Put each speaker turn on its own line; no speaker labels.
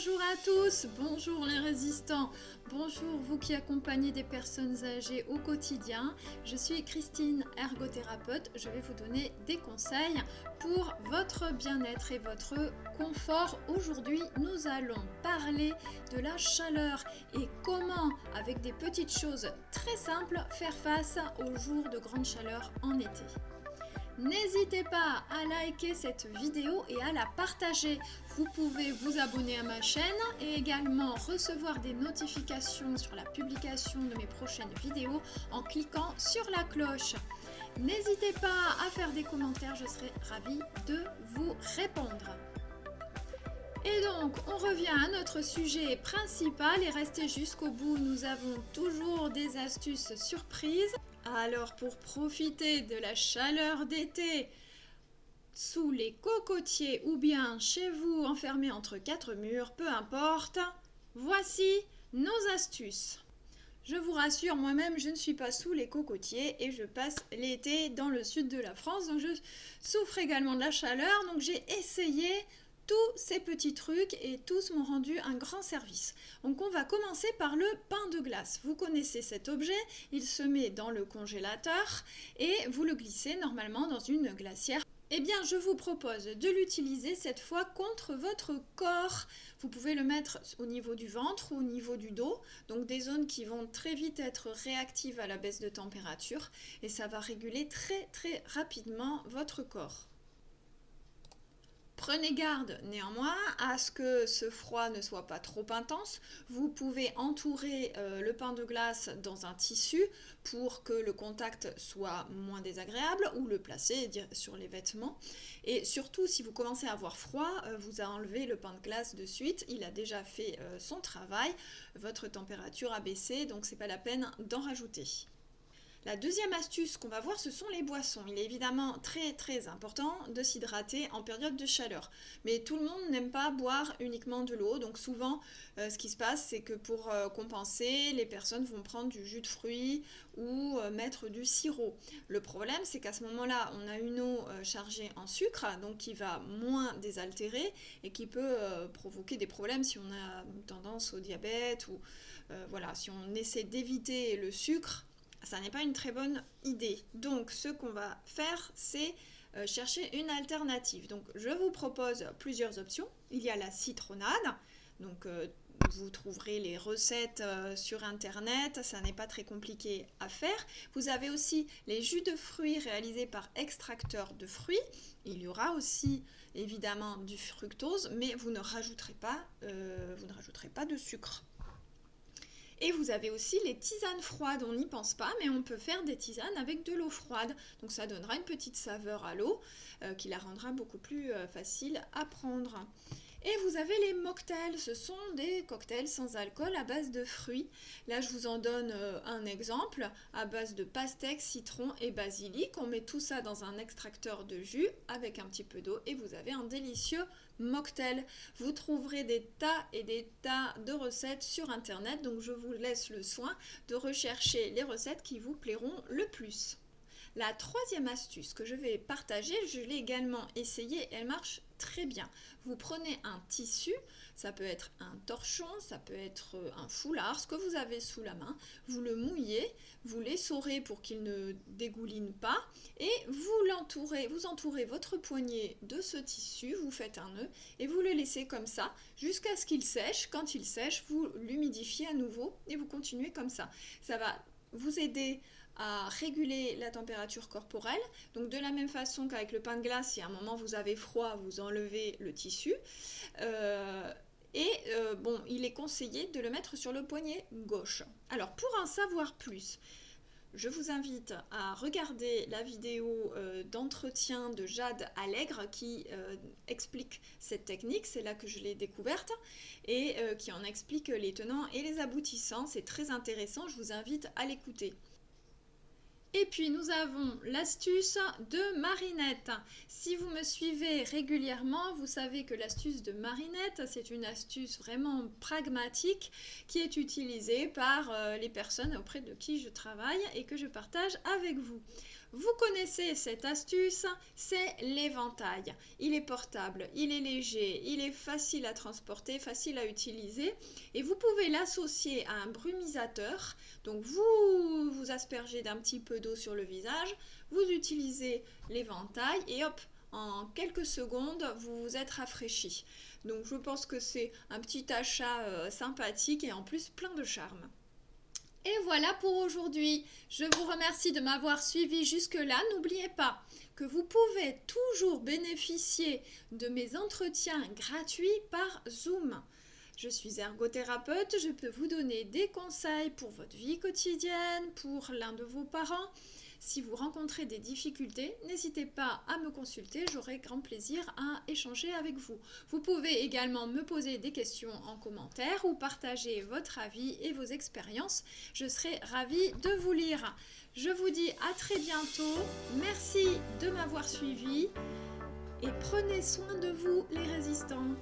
Bonjour à tous, bonjour les résistants, bonjour vous qui accompagnez des personnes âgées au quotidien. Je suis Christine, ergothérapeute. Je vais vous donner des conseils pour votre bien-être et votre confort. Aujourd'hui, nous allons parler de la chaleur et comment, avec des petites choses très simples, faire face aux jours de grande chaleur en été. N'hésitez pas à liker cette vidéo et à la partager. Vous pouvez vous abonner à ma chaîne et également recevoir des notifications sur la publication de mes prochaines vidéos en cliquant sur la cloche. N'hésitez pas à faire des commentaires, je serai ravie de vous répondre. Et donc, on revient à notre sujet principal et restez jusqu'au bout, nous avons toujours des astuces surprises. Alors, pour profiter de la chaleur d'été, sous les cocotiers ou bien chez vous enfermés entre quatre murs, peu importe, voici nos astuces. Je vous rassure, moi-même, je ne suis pas sous les cocotiers et je passe l'été dans le sud de la France, donc je souffre également de la chaleur, donc j'ai essayé tous ces petits trucs et tous m'ont rendu un grand service. Donc on va commencer par le pain de glace. Vous connaissez cet objet, il se met dans le congélateur et vous le glissez normalement dans une glacière. Eh bien, je vous propose de l'utiliser cette fois contre votre corps. Vous pouvez le mettre au niveau du ventre ou au niveau du dos, donc des zones qui vont très vite être réactives à la baisse de température et ça va réguler très rapidement votre corps. Prenez garde néanmoins à ce que ce froid ne soit pas trop intense. Vous pouvez entourer le pain de glace dans un tissu pour que le contact soit moins désagréable ou le placer sur les vêtements. Et surtout, si vous commencez à avoir froid, vous enlevez le pain de glace de suite. Il a déjà fait son travail. Votre température a baissé, donc c'est pas la peine d'en rajouter. La deuxième astuce qu'on va voir, ce sont les boissons. Il est évidemment très important de s'hydrater en période de chaleur. Mais tout le monde n'aime pas boire uniquement de l'eau. Donc souvent, ce qui se passe, c'est que pour compenser, les personnes vont prendre du jus de fruits ou mettre du sirop. Le problème, c'est qu'à ce moment-là, on a une eau chargée en sucre, donc qui va moins désaltérer et qui peut provoquer des problèmes si on a tendance au diabète ou voilà, si on essaie d'éviter le sucre. Ça n'est pas une très bonne idée. Donc, ce qu'on va faire, c'est chercher une alternative. Donc, je vous propose plusieurs options. Il y a la citronnade. Donc, vous trouverez les recettes sur Internet. Ça n'est pas très compliqué à faire. Vous avez aussi les jus de fruits réalisés par extracteur de fruits. Il y aura aussi, évidemment, du fructose, mais vous ne rajouterez pas de sucre. Et vous avez aussi les tisanes froides, on n'y pense pas, mais on peut faire des tisanes avec de l'eau froide. Donc ça donnera une petite saveur à l'eau qui la rendra beaucoup plus facile à prendre. Et vous avez les mocktails, ce sont des cocktails sans alcool à base de fruits. Là, je vous en donne un exemple, à base de pastèque, citron et basilic. On met tout ça dans un extracteur de jus avec un petit peu d'eau et vous avez un délicieux mocktail. Vous trouverez des tas et des tas de recettes sur Internet, donc je vous laisse le soin de rechercher les recettes qui vous plairont le plus. La troisième astuce que je vais partager, je l'ai également essayée, elle marche très bien. Vous prenez un tissu, ça peut être un torchon, ça peut être un foulard, ce que vous avez sous la main, vous le mouillez, vous l'essorez pour qu'il ne dégouline pas et vous entourez votre poignet de ce tissu, vous faites un nœud et vous le laissez comme ça jusqu'à ce qu'il sèche. Quand il sèche, vous l'humidifiez à nouveau et vous continuez comme ça. Ça va vous aider à réguler la température corporelle. Donc de la même façon qu'avec le pain de glace, si à un moment vous avez froid, vous enlevez le tissu. Bon, il est conseillé de le mettre sur le poignet gauche. Alors pour en savoir plus, je vous invite à regarder la vidéo d'entretien de Jade Allègre qui explique cette technique, c'est là que je l'ai découverte, et qui en explique les tenants et les aboutissants. C'est très intéressant, je vous invite à l'écouter. Et puis nous avons l'astuce de Marinette. Si vous me suivez régulièrement, vous savez que l'astuce de Marinette, c'est une astuce vraiment pragmatique qui est utilisée par les personnes auprès de qui je travaille et que je partage avec vous. Vous connaissez cette astuce, c'est l'éventail. Il est portable, il est léger, il est facile à transporter, facile à utiliser et vous pouvez l'associer à un brumisateur. Donc vous vous aspergez d'un petit peu d'eau sur le visage, vous utilisez l'éventail et hop, en quelques secondes, vous vous êtes rafraîchi. Donc je pense que c'est un petit achat sympathique et en plus plein de charme. Et voilà pour aujourd'hui. Je vous remercie de m'avoir suivi jusque-là. N'oubliez pas que vous pouvez toujours bénéficier de mes entretiens gratuits par Zoom. Je suis ergothérapeute, je peux vous donner des conseils pour votre vie quotidienne, pour l'un de vos parents. Si vous rencontrez des difficultés, n'hésitez pas à me consulter, j'aurai grand plaisir à échanger avec vous. Vous pouvez également me poser des questions en commentaire ou partager votre avis et vos expériences. Je serai ravie de vous lire. Je vous dis à très bientôt. Merci de m'avoir suivi et prenez soin de vous les résistants.